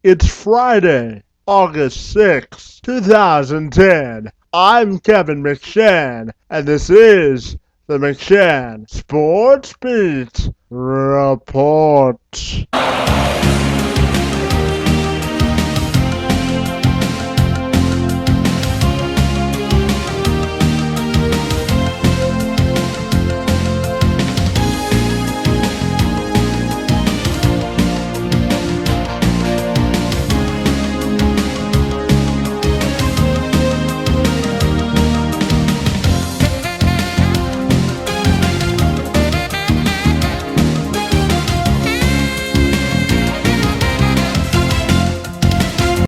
It's Friday, August 6, 2010. I'm Kevin McShan, and this is the McShan Sports Beat Report.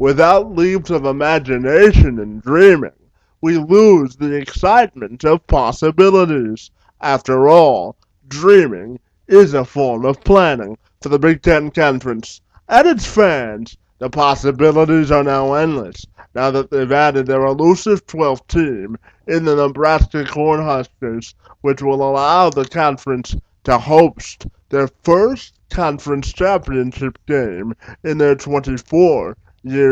Without leaps of imagination and dreaming, we lose the excitement of possibilities. After all, dreaming is a form of planning for the Big Ten Conference and its fans. The possibilities are now endless, now that they've added their elusive 12th team in the Nebraska Cornhuskers, which will allow the conference to host their first conference championship game in their 24-year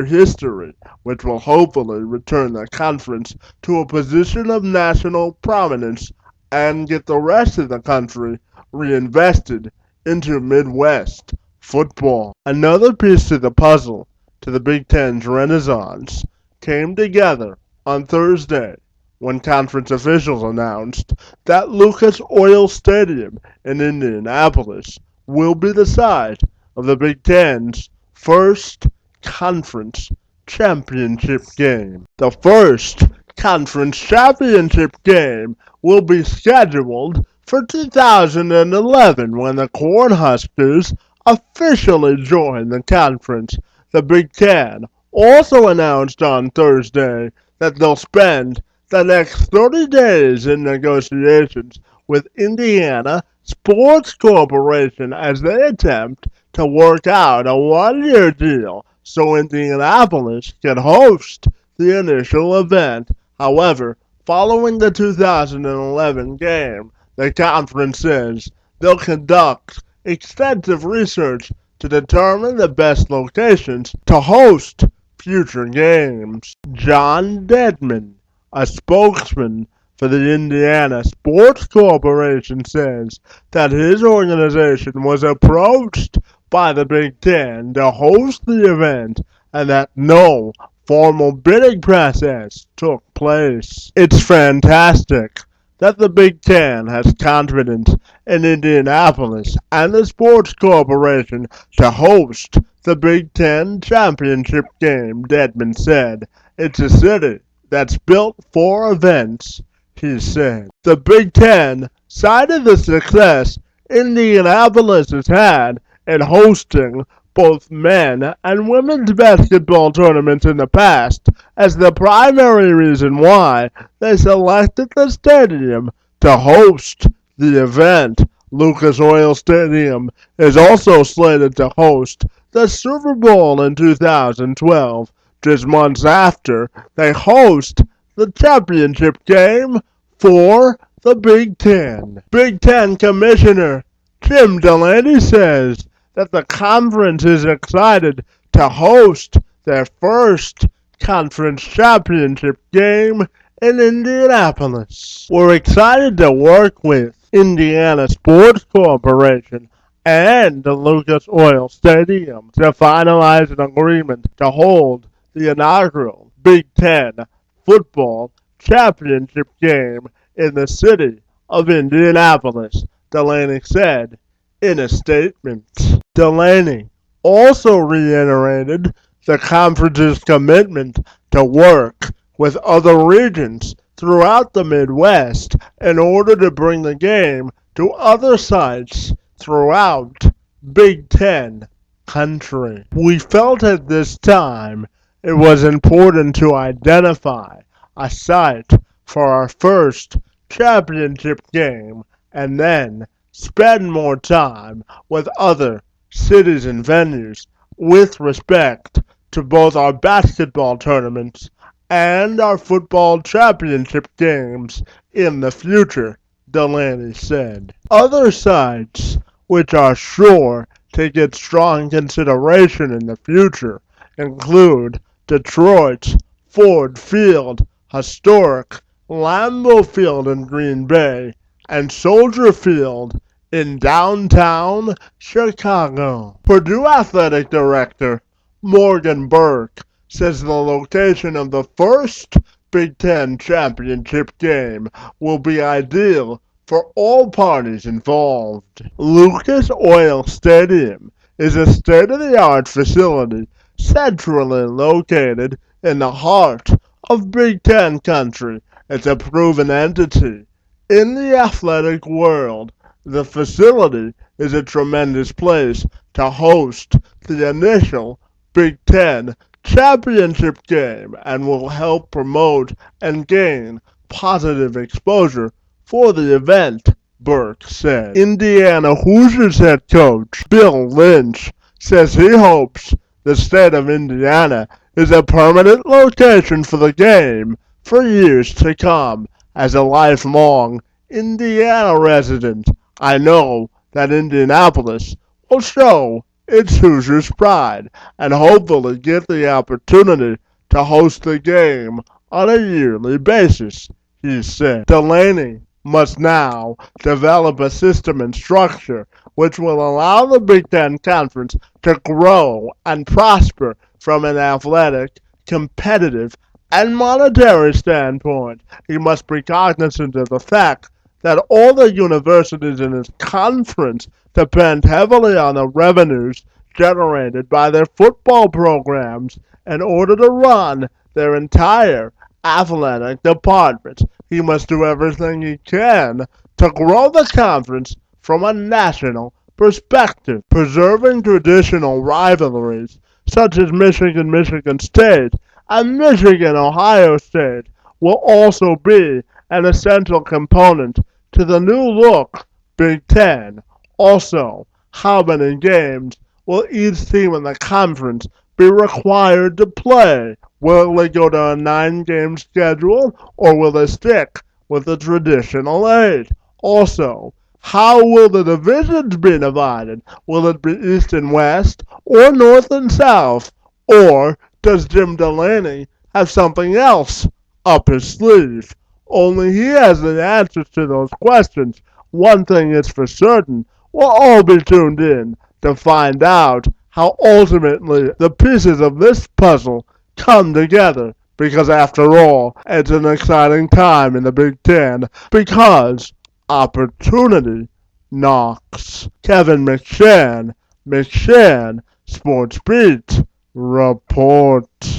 history, which will hopefully return the conference to a position of national prominence and get the rest of the country reinvested into Midwest football. Another piece to the puzzle to the Big Ten's renaissance came together on Thursday when conference officials announced that Lucas Oil Stadium in Indianapolis will be the site of the Big Ten's first conference championship game. The first conference championship game will be scheduled for 2011 when the Cornhuskers officially join the conference. The Big Ten also announced on Thursday that they'll spend the next 30 days in negotiations with Indiana Sports Corporation as they attempt to work out a one-year deal so Indianapolis can host the initial event. However, following the 2011 game, the conference says they'll conduct extensive research to determine the best locations to host future games. John Dedman, a spokesman for the Indiana Sports Corporation, says that his organization was approached by the Big Ten to host the event and that no formal bidding process took place. It's fantastic that the Big Ten has confidence in Indianapolis and the Sports Corporation to host the Big Ten championship game, Dedman said. It's a city that's built for events, he said. The Big Ten cited the success Indianapolis has had in hosting both men and women's basketball tournaments in the past as the primary reason why they selected the stadium to host the event. Lucas Oil Stadium is also slated to host the Super Bowl in 2012, just months after they host the championship game for the Big Ten. Big Ten Commissioner Jim Delany says that the conference is excited to host their first conference championship game in Indianapolis. We're excited to work with Indiana Sports Corporation and the Lucas Oil Stadium to finalize an agreement to hold the inaugural Big Ten football championship game in the city of Indianapolis, Delany said in a statement. Delany also reiterated the conference's commitment to work with other regions throughout the Midwest in order to bring the game to other sites throughout Big Ten country. We felt at this time it was important to identify a site for our first championship game and then spend more time with other cities and venues with respect to both our basketball tournaments and our football championship games in the future, Delany said. Other sites which are sure to get strong consideration in the future include Detroit's Ford Field, historic Lambeau Field in Green Bay, and Soldier Field in downtown Chicago. Purdue Athletic Director Morgan Burke says the location of the first Big Ten championship game will be ideal for all parties involved. Lucas Oil Stadium is a state-of-the-art facility centrally located in the heart of Big Ten country. It's a proven entity in the athletic world. The facility is a tremendous place to host the initial Big Ten championship game and will help promote and gain positive exposure for the event, Burke said. Indiana Hoosiers head coach Bill Lynch says he hopes the state of Indiana is a permanent location for the game for years to come. As a lifelong Indiana resident, I know that Indianapolis will show its Hoosiers pride and hopefully get the opportunity to host the game on a yearly basis, he said. Delany must now develop a system and structure which will allow the Big Ten Conference to grow and prosper from an athletic, competitive, and monetary standpoint. He must be cognizant of the fact that all the universities in his conference depend heavily on the revenues generated by their football programs in order to run their entire athletic department. He must do everything he can to grow the conference from a national perspective, preserving traditional rivalries such as Michigan State and Ohio State will also be an essential component to the new look Big Ten. Also, how many games will each team in the conference be required to play? Will they go to a 9-game schedule, or will they stick with the traditional 8? Also, how will the divisions be divided? Will it be East and West, or North and South? Or does Jim Delany have something else up his sleeve? Only he has the answers to those questions. One thing is for certain, we'll all be tuned in to find out how ultimately the pieces of this puzzle come together. Because after all, it's an exciting time in the Big Ten because opportunity knocks. Kevin McShan, McShan Sports Beat Report.